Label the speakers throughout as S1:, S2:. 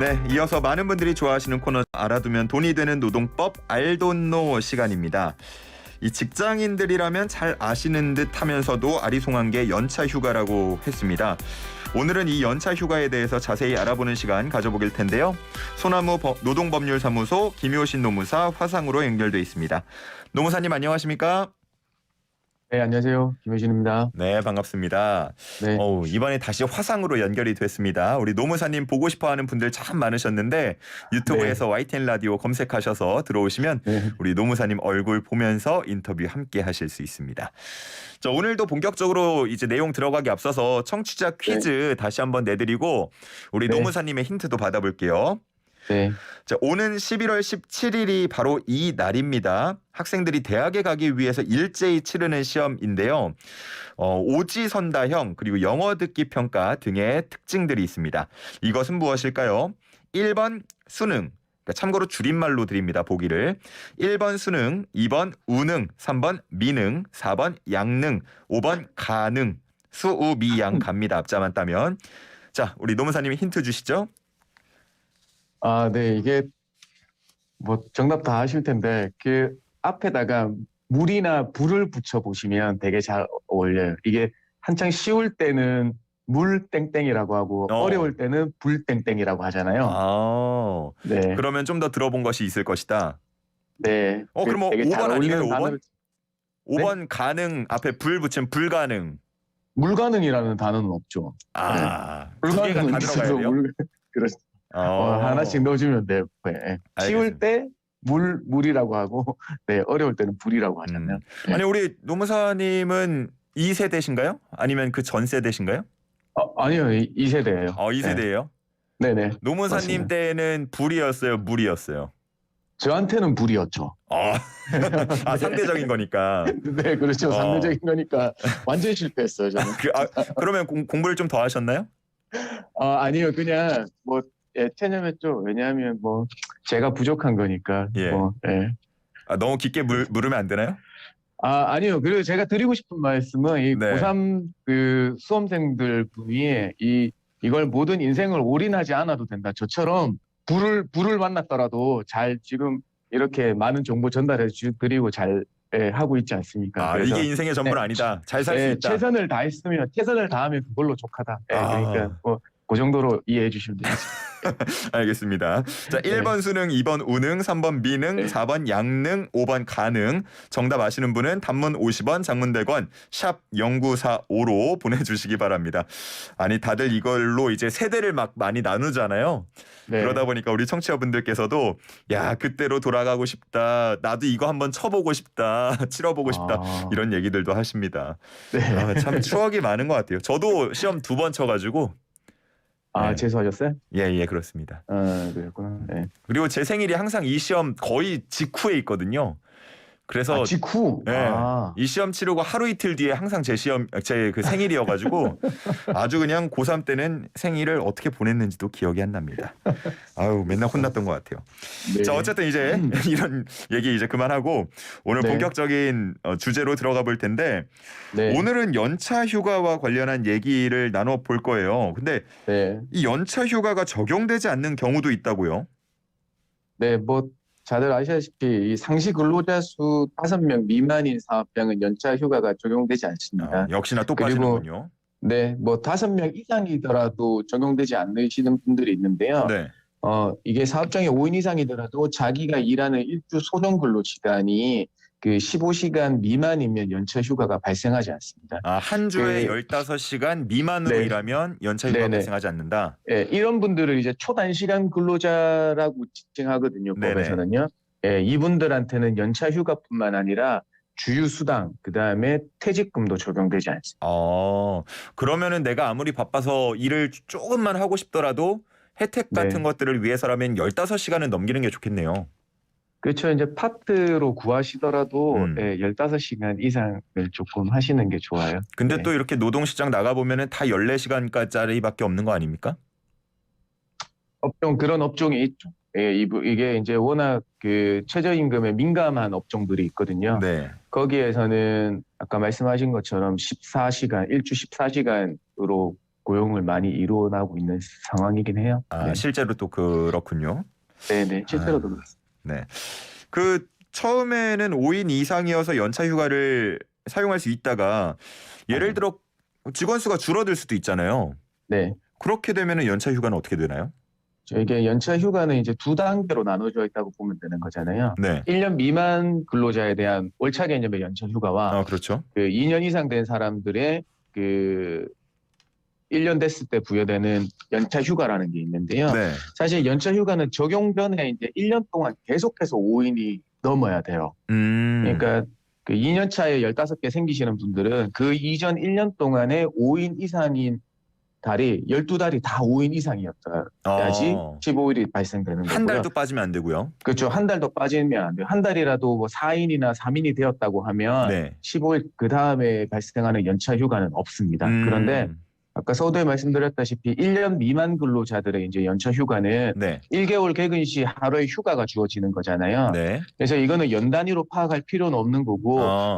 S1: 네, 이어서 많은 분들이 좋아하시는 코너 알아두면 돈이 되는 노동법 알돈노 시간입니다. 이 직장인들이라면 잘 아시는 듯 하면서도 아리송한 게 연차 휴가라고 했습니다. 오늘은 이 연차 휴가에 대해서 자세히 알아보는 시간 가져보길 텐데요. 소나무 노동법률사무소 김효신 노무사 화상으로 연결돼 있습니다. 노무사님 안녕하십니까?
S2: 네, 안녕하세요. 김효신입니다.
S1: 네, 반갑습니다.
S2: 네.
S1: 이번에 다시 화상으로 연결이 됐습니다. 우리 노무사님 보고 싶어하는 분들 참 많으셨는데 유튜브에서 YTN 라디오 검색하셔서 들어오시면
S2: 네.
S1: 우리 노무사님 얼굴 보면서 인터뷰 함께 하실 수 있습니다. 자, 오늘도 본격적으로 이제 내용 들어가기 앞서서 청취자 퀴즈 다시 한번 내드리고 우리
S2: 네.
S1: 노무사님의 힌트도 받아볼게요.
S2: 네.
S1: 자, 오는 11월 17일이 바로 이 날입니다. 학생들이 대학에 가기 위해서 일제히 치르는 시험인데요. 오지선다형 그리고 영어 듣기 평가 등의 특징들이 있습니다. 이것은 무엇일까요? 1번 수능. 그러니까 참고로 줄임말로 드립니다. 보기를. 1번 수능, 2번 우능, 3번 미능, 4번 양능, 5번 가능. 수우미양 갑니다. 앞자만 따면. 자, 우리 노무사님이 힌트 주시죠.
S2: 네, 이게 뭐 정답 다 아실 텐데 그 앞에다가 물이나 불을 붙여 보시면 되게 잘 어울려요. 이게 한창 쉬울 때는 물 땡땡이라고 하고 어려울 때는 불 땡땡이라고 하잖아요. 네.
S1: 그러면 좀 더 들어본 것이 있을 것이다.
S2: 네.
S1: 그럼
S2: 되게 잘
S1: 5번 아니에요?
S2: 어울리는
S1: 5번? 5번
S2: 네?
S1: 가능 앞에 불 붙이면 불가능.
S2: 물가능이라는 단어는 없죠.
S1: 두 개가 다
S2: 불가능은
S1: 들어가야
S2: 있어도
S1: 돼요?
S2: 그렇습니다.
S1: 어.
S2: 하나씩 넣어주면 돼요. 네. 쉬울 때 물이라고 하고, 네, 어려울 때는 불이라고 하잖아요. 네.
S1: 아니 우리 노무사님은 2세대신가요? 아니면 그 전 세대신가요?
S2: 아니요, 2세대예요.
S1: 2세대예요?
S2: 네. 네네.
S1: 노무사님
S2: 맞습니다.
S1: 때는 불이었어요, 물이었어요?
S2: 저한테는 불이었죠.
S1: 상대적인 거니까.
S2: 네, 그렇죠. 상대적인 거니까 완전 실패했어요, 저는.
S1: 그러면 공부를 좀 더 하셨나요?
S2: 아니요, 그냥 뭐 체념했죠. 왜냐하면 뭐 제가 부족한 거니까.
S1: 예.
S2: 예.
S1: 너무 깊게 물으면 안 되나요?
S2: 아니요. 그리고 제가 드리고 싶은 말씀은 이
S1: 네.
S2: 고3 그 수험생들 분이 이걸 모든 인생을 올인하지 않아도 된다. 저처럼 불을 만났더라도 잘 지금 이렇게 많은 정보 전달해 드리고 잘 하고 있지 않습니까? 그래서
S1: 이게 인생의 전부는 아니다. 잘 살 수 있다.
S2: 최선을 다하면 그걸로 족하다. 그러니까 그 정도로 이해해 주시면 되겠습니다.
S1: 알겠습니다. 자, 1번 수능, 2번 우능, 3번 미능,
S2: 네.
S1: 4번 양능, 5번 가능. 정답 아시는 분은 단문 50원, 장문 100원, 샵 0945로 보내주시기 바랍니다. 아니 다들 이걸로 이제 세대를 막 많이 나누잖아요.
S2: 네.
S1: 그러다 보니까 우리 청취자분들께서도 야 그때로 돌아가고 싶다. 나도 이거 한번 쳐보고 싶다. 치러보고 싶다. 이런 얘기들도 하십니다.
S2: 네.
S1: 참 추억이 많은 것 같아요. 저도 시험 2번 쳐가지고 네.
S2: 재수하셨어요?
S1: 예, 그렇습니다.
S2: 그랬구나. 네.
S1: 그리고 제 생일이 항상 이 시험 거의 직후에 있거든요. 그래서
S2: 직후.
S1: 네, 이 시험 치르고 하루 이틀 뒤에 항상 제 그 생일이어가지고 아주 그냥 고3 때는 생일을 어떻게 보냈는지도 기억이 안 납니다. 맨날 혼났던 것 같아요.
S2: 네.
S1: 자, 어쨌든 이제 이런 얘기 이제 그만하고 오늘
S2: 네.
S1: 본격적인 주제로 들어가 볼 텐데
S2: 네.
S1: 오늘은 연차 휴가와 관련한 얘기를 나눠 볼 거예요. 근데
S2: 네.
S1: 이 연차 휴가가 적용되지 않는 경우도 있다고요?
S2: 네, 뭐 다들 아시다시피 이 상시 근로자 수 5명 미만인 사업장은 연차 휴가가 적용되지 않습니다.
S1: 역시나 또
S2: 그리고
S1: 빠지는군요.
S2: 네, 뭐 5명 이상이더라도 적용되지 않으시는 분들이 있는데요.
S1: 네.
S2: 이게 사업장이 5인 이상이더라도 자기가 일하는 일주 소정 근로 시간이 그 15시간 미만이면 연차 휴가가 발생하지 않습니다.
S1: 한 주에 15시간 미만으로
S2: 네.
S1: 일하면 연차 휴가
S2: 네네.
S1: 발생하지 않는다.
S2: 예, 이런 분들을 이제 초단시간 근로자라고 지칭하거든요.
S1: 네네.
S2: 법에서는요. 예, 이분들한테는 연차 휴가뿐만 아니라 주휴수당, 그다음에 퇴직금도 적용되지 않습니다.
S1: 그러면은 내가 아무리 바빠서 일을 조금만 하고 싶더라도 혜택 같은
S2: 네.
S1: 것들을 위해서라면 15시간은 넘기는 게 좋겠네요.
S2: 그렇죠. 이제 파트로 구하시더라도 15시간 이상을 조금 하시는 게 좋아요.
S1: 근데
S2: 네.
S1: 또 이렇게 노동시장 나가보면은 다 14시간짜리밖에 없는 거 아닙니까?
S2: 그런 업종이 있죠. 예, 이게 이제 워낙 그 최저임금에 민감한 업종들이 있거든요.
S1: 네.
S2: 거기에서는 아까 말씀하신 것처럼 14시간, 일주 14시간으로 고용을 많이 이루어나고 있는 상황이긴 해요.
S1: 아,
S2: 네.
S1: 실제로 또 그렇군요.
S2: 네네, 실제로도 그렇습니다.
S1: 네. 그 처음에는 5인 이상이어서 연차 휴가를 사용할 수 있다가 예를 들어 직원 수가 줄어들 수도 있잖아요.
S2: 네.
S1: 그렇게 되면은 연차 휴가는 어떻게 되나요?
S2: 이게 연차 휴가는 이제 두 단계로 나눠져 있다고 보면 되는 거잖아요.
S1: 네.
S2: 1년 미만 근로자에 대한 월차 개념의 연차 휴가와
S1: 그렇죠.
S2: 그 2년 이상 된 사람들의 그 1년 됐을 때 부여되는 연차 휴가라는 게 있는데요.
S1: 네.
S2: 사실 연차 휴가는 적용 전에 이제 1년 동안 계속해서 5인이 넘어야 돼요. 그러니까 그 2년 차에 15개 생기시는 분들은 그 이전 1년 동안에 5인 이상인 달이 12달이 다 5인 이상이었어야지 15일이 발생되는 거고요.
S1: 한 달도 빠지면 안 되고요.
S2: 그렇죠. 한 달도 빠지면 안 돼요. 한 달이라도 뭐 4인이나 3인이 되었다고 하면
S1: 네.
S2: 15일 그 다음에 발생하는 연차 휴가는 없습니다. 그런데 아까 서두에 말씀드렸다시피 1년 미만 근로자들의 이제 연차 휴가는
S1: 네.
S2: 1개월 개근 시 하루의 휴가가 주어지는 거잖아요.
S1: 네.
S2: 그래서 이거는 연 단위로 파악할 필요는 없는 거고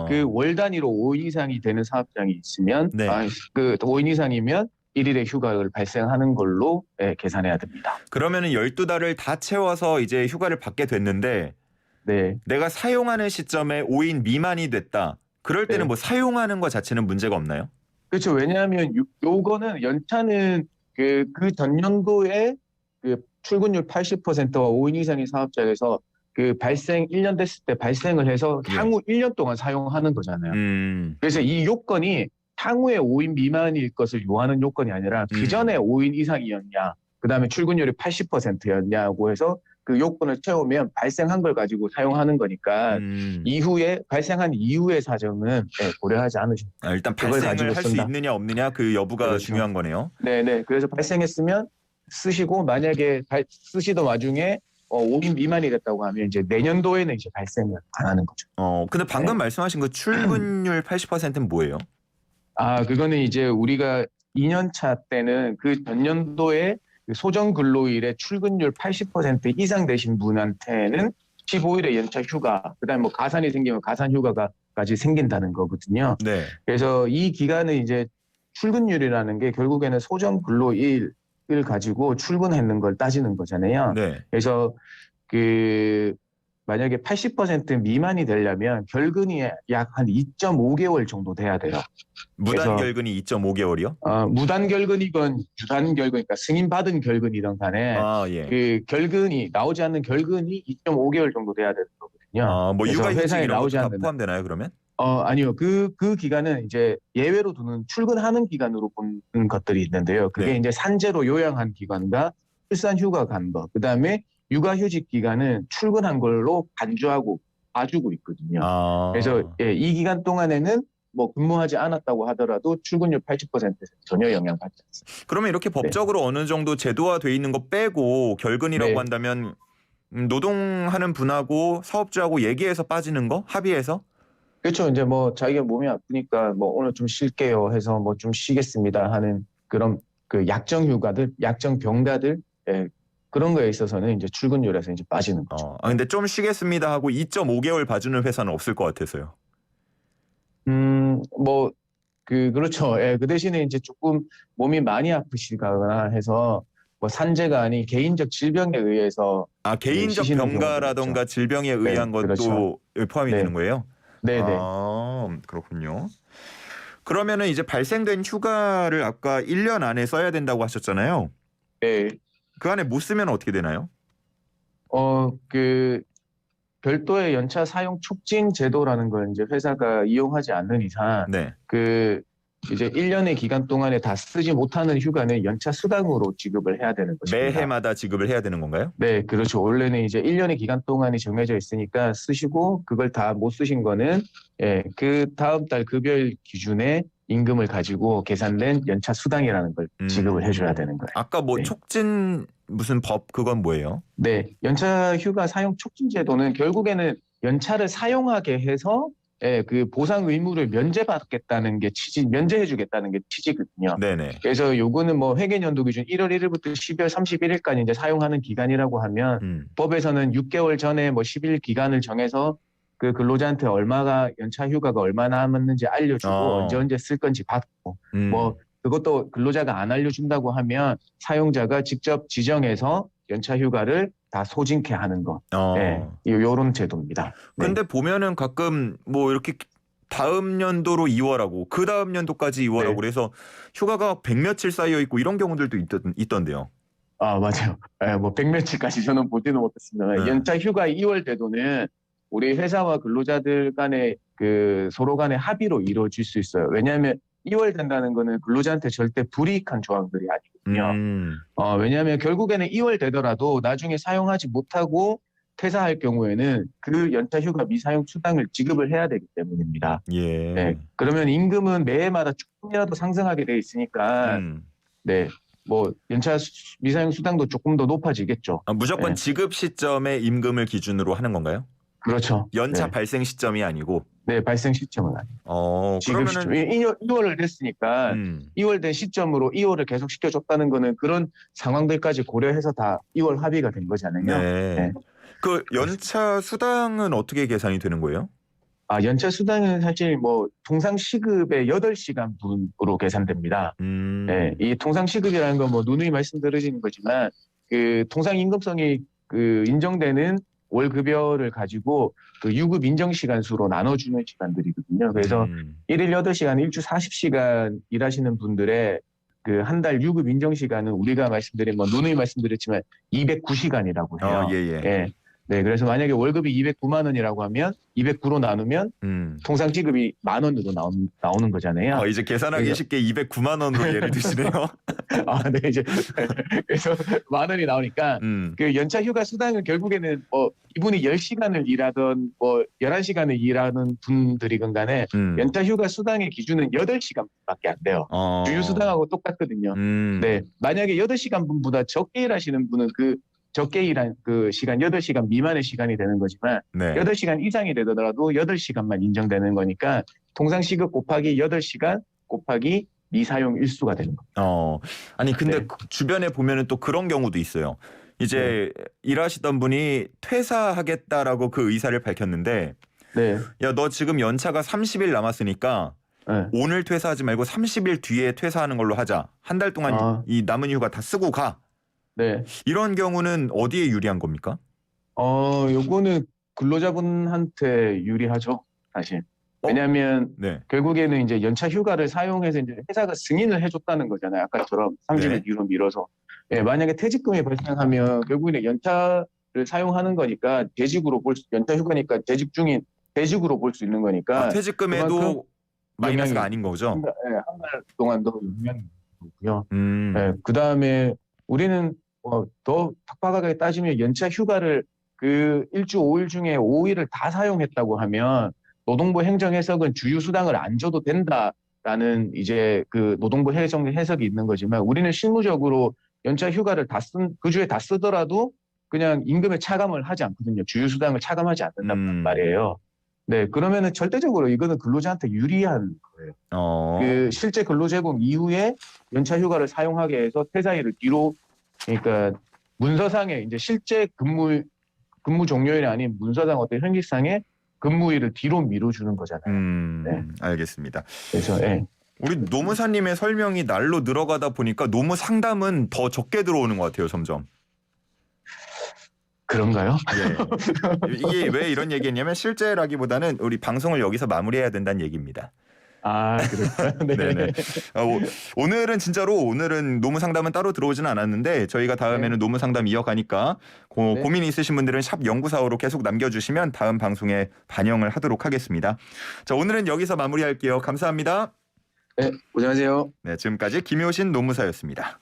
S2: 그 월 단위로 5인 이상이 되는 사업장이 있으면
S1: 네.
S2: 그 5인 이상이면 1일의 휴가를 발생하는 걸로 계산해야 됩니다.
S1: 그러면은 12달을 다 채워서 이제 휴가를 받게 됐는데
S2: 네.
S1: 내가 사용하는 시점에 5인 미만이 됐다. 그럴 때는
S2: 네.
S1: 뭐 사용하는 것 자체는 문제가 없나요?
S2: 그렇죠. 왜냐하면 요거는 연차는 그 전년도에 그 출근율 80%와 5인 이상의 사업장에서 그 1년 됐을 때 발생을 해서 향후 1년 동안 사용하는 거잖아요. 그래서 이 요건이 향후에 5인 미만일 것을 요하는 요건이 아니라 그 전에 5인 이상이었냐, 그 다음에 출근율이 80%였냐고 해서 그 요건을 채우면 발생한 걸 가지고 사용하는 거니까 이후에 발생한 이후의 사정은 고려하지 않으십니다.
S1: 일단 발생을 할 수 있느냐 없느냐 그 여부가
S2: 그렇죠.
S1: 중요한 거네요.
S2: 네네. 그래서 발생했으면 쓰시고 만약에 쓰시던 와중에 5인 미만이 됐다고 하면 이제 내년도에는 이제 발생을 안 하는 거죠.
S1: 근데 방금 말씀하신 그 출근율 80%는 뭐예요?
S2: 그거는 이제 우리가 2년차 때는 그 전년도에 소정 근로일의 출근율 80% 이상 되신 분한테는 15일의 연차 휴가, 그다음에 뭐 가산이 생기면 가산 휴가까지 생긴다는 거거든요.
S1: 네.
S2: 그래서 이 기간은 이제 출근율이라는 게 결국에는 소정 근로일을 가지고 출근했는 걸 따지는 거잖아요.
S1: 네.
S2: 그래서 만약에 80% 미만이 되려면 결근이 약 한 2.5개월 정도 돼야 돼요.
S1: 무단 결근이 2.5개월이요?
S2: 무단 결근이건 유단 결근, 그러니까 승인받은 결근이든 간에 그 결근이 나오지 않는 결근이 2.5개월 정도 돼야 되는 거거든요.
S1: 뭐 육아휴직
S2: 회사에
S1: 이런
S2: 나오지
S1: 것도 다
S2: 않는
S1: 포함되나요 그러면?
S2: 아니요. 그 기간은 이제 예외로 두는 출근하는 기간으로 보는 것들이 있는데요. 그게 이제 산재로 요양한 기간과 출산 휴가 간 거, 그다음에 육아휴직 기간은 출근한 걸로 간주하고 봐주고 있거든요. 그래서 이 기간 동안에는 뭐 근무하지 않았다고 하더라도 출근율 80%에서 전혀 영향받지 않습니다.
S1: 그러면 이렇게 법적으로 어느 정도 제도화돼 있는 거 빼고 결근이라고 한다면 노동하는 분하고 사업주하고 얘기해서 빠지는 거? 합의해서?
S2: 그렇죠. 이제 뭐 자기가 몸이 아프니까 뭐 오늘 좀 쉴게요 해서 뭐 좀 쉬겠습니다 하는 그런 그 약정 휴가들, 약정 병가들, 그런 거에 있어서는 이제 출근율에서 이제 빠지는 거죠.
S1: 근데 좀 쉬겠습니다 하고 2.5개월 봐주는 회사는 없을 것 같아서요.
S2: 뭐 그렇죠. 그 대신에 이제 조금 몸이 많이 아프시거나 해서 뭐 산재가 아닌 개인적 질병에 의해서
S1: 개인적 병가라던가 질병에 의한 것도
S2: 그렇죠.
S1: 포함이 되는 거예요?
S2: 네네.
S1: 그렇군요. 그러면은 이제 발생된 휴가를 아까 1년 안에 써야 된다고 하셨잖아요.
S2: 네.
S1: 그 안에 못 쓰면 어떻게 되나요?
S2: 별도의 연차 사용 촉진 제도라는 걸 이제 회사가 이용하지 않는 이상, 이제 1년의 기간 동안에 다 쓰지 못하는 휴가는 연차 수당으로 지급을 해야 되는 것입니다.
S1: 매해마다 지급을 해야 되는 건가요?
S2: 네, 그렇죠. 원래는 이제 1년의 기간 동안이 정해져 있으니까 쓰시고 그걸 다 못 쓰신 거는 그 다음 달 급여일 기준에 임금을 가지고 계산된 연차 수당이라는 걸 지급을 해줘야 되는 거예요.
S1: 아까 뭐 촉진 무슨 법 그건 뭐예요?
S2: 네, 연차 휴가 사용 촉진 제도는 결국에는 연차를 사용하게 해서 그 보상 의무를 면제받겠다는 게 면제해주겠다는 게 취지거든요.
S1: 네네.
S2: 그래서 요거는 뭐 회계연도 기준 1월 1일부터 12월 31일까지 이제 사용하는 기간이라고 하면 법에서는 6개월 전에 뭐 10일 기간을 정해서 그 근로자한테 연차 휴가가 얼마나 남았는지 알려주고 언제 쓸 건지 받고 뭐 그것도 근로자가 안 알려준다고 하면 사용자가 직접 지정해서 연차 휴가를 다 소진케 하는 것. 네, 요런 제도입니다. 네.
S1: 근데 보면은 가끔 뭐 이렇게 다음 연도로 2월하고 그 다음 연도까지 2월하고
S2: 네.
S1: 그래서 휴가가 100며칠 쌓여 있고 이런 경우들도 있던데요.
S2: 아, 맞아요. 네, 뭐 100며칠까지 저는 보지는 못했습니다.
S1: 네.
S2: 연차 휴가 2월 제도는 우리 회사와 근로자들 간의 그 서로 간의 합의로 이루어질 수 있어요. 왜냐하면 2월 된다는 거는 근로자한테 절대 불이익한 조항들이 아니거든요. 왜냐하면 결국에는 2월 되더라도 나중에 사용하지 못하고 퇴사할 경우에는 그 연차 휴가 미사용 수당을 지급을 해야 되기 때문입니다.
S1: 예.
S2: 네, 그러면 임금은 매해마다 조금이라도 상승하게 돼 있으니까 네, 뭐 연차 미사용 수당도 조금 더 높아지겠죠.
S1: 무조건
S2: 네.
S1: 지급 시점의 임금을 기준으로 하는 건가요?
S2: 그렇죠.
S1: 연차
S2: 네.
S1: 발생 시점이 아니고.
S2: 네, 발생 시점은 아니에요. 지급 시점.
S1: 그러면은
S2: 2월을 됐으니까 2월 된 시점으로 2월을 계속 시켜줬다는 거는 그런 상황들까지 고려해서 다 2월 합의가 된 거잖아요.
S1: 네.
S2: 네.
S1: 그 연차 수당은 어떻게 계산이 되는 거예요?
S2: 연차 수당은 사실 뭐 통상 시급의 8시간 분으로 계산됩니다. 네, 이 통상 시급이라는 건 뭐 누누이 말씀드리는 거지만 그 통상 임금성이 그 인정되는 월 급여를 가지고 그 유급 인정 시간 수로 나눠주는 시간들이거든요. 그래서 1일 8시간, 일주 40시간 일하시는 분들의 그 한 달 유급 인정 시간은 우리가 말씀드린 뭐 누누이 말씀드렸지만 209시간이라고 해요. 예. 네, 그래서 만약에 월급이 209만 원이라고 하면 209로 나누면 통상 지급이 10,000원으로 나오는 거잖아요.
S1: 이제 계산하기
S2: 그래서,
S1: 쉽게 209만 원으로 예를 드시네요.
S2: 네, 이제 그래서 10,000원이 나오니까 그 연차 휴가 수당은 결국에는 뭐 이분이 10시간을 일하던 뭐 11시간을 일하는 분들이건 간에 연차 휴가 수당의 기준은 8시간밖에 안 돼요. 주유 수당하고 똑같거든요. 네, 만약에 8시간 분보다 적게 일하시는 분은 그 적게 일한 그 시간 8시간 미만의 시간이 되는 거지만
S1: 네.
S2: 8시간 이상이 되더라도 8시간만 인정되는 거니까 통상 시급 곱하기 8시간 곱하기 미사용 일수가 되는 겁니다.
S1: 아니 근데
S2: 네.
S1: 주변에 보면은 또 그런 경우도 있어요. 이제 일하시던 분이 퇴사하겠다라고 그 의사를 밝혔는데
S2: 네.
S1: 야, 너 지금 연차가 30일 남았으니까
S2: 네.
S1: 오늘 퇴사하지 말고 30일 뒤에 퇴사하는 걸로 하자. 한 달 동안 이 남은 휴가 다 쓰고 가.
S2: 네.
S1: 이런 경우는 어디에 유리한 겁니까?
S2: 요거는 근로자분한테 유리하죠, 사실. 왜냐하면 결국에는 이제 연차 휴가를 사용해서 이제 회사가 승인을 해줬다는 거잖아요. 아까처럼 30일 뒤로 미뤄서. 예, 만약에 퇴직금이 발생하면 결국에는 연차를 사용하는 거니까 연차 휴가니까 재직 중인 퇴직으로 볼 수 있는 거니까.
S1: 퇴직금에도 마이너스가 아닌 거죠?
S2: 한 달 동안 더 영향이 있고요. 예, 그 다음에 우리는 더 팍팍하게 따지면 연차 휴가를 그 일주 5일 중에 5일을 다 사용했다고 하면 노동부 행정 해석은 주유 수당을 안 줘도 된다라는 이제 그 노동부 행정 해석이 있는 거지만 우리는 실무적으로 연차 휴가를 그 주에 다 쓰더라도 그냥 임금에 차감을 하지 않거든요. 주유 수당을 차감하지 않는단 말이에요. 네, 그러면은 절대적으로 이거는 근로자한테 유리한 거예요. 그 실제 근로제공 이후에 연차 휴가를 사용하게 해서 퇴사일을 뒤로 그러니까 문서상에 이제 실제 근무 종료일이 아닌 문서상 어떤 형식상의 근무일을 뒤로 미뤄주는 거잖아요. 네.
S1: 알겠습니다.
S2: 그래서
S1: 우리 노무사님의 설명이 날로 늘어가다 보니까 노무 상담은 더 적게 들어오는 것 같아요, 점점.
S2: 그런가요?
S1: 예. 이게 왜 이런 얘기했냐면 실제라기보다는 우리 방송을 여기서 마무리해야 된다는 얘기입니다.
S2: 그렇죠. 네.
S1: 네네. 오늘은 노무 상담은 따로 들어오지는 않았는데 저희가 다음에는 노무 상담 이어가니까 고민 있으신 분들은 샵 연구사호로 계속 남겨주시면 다음 방송에 반영을 하도록 하겠습니다. 자, 오늘은 여기서 마무리할게요. 감사합니다.
S2: 네, 고생하세요.
S1: 네, 지금까지 김효신 노무사였습니다.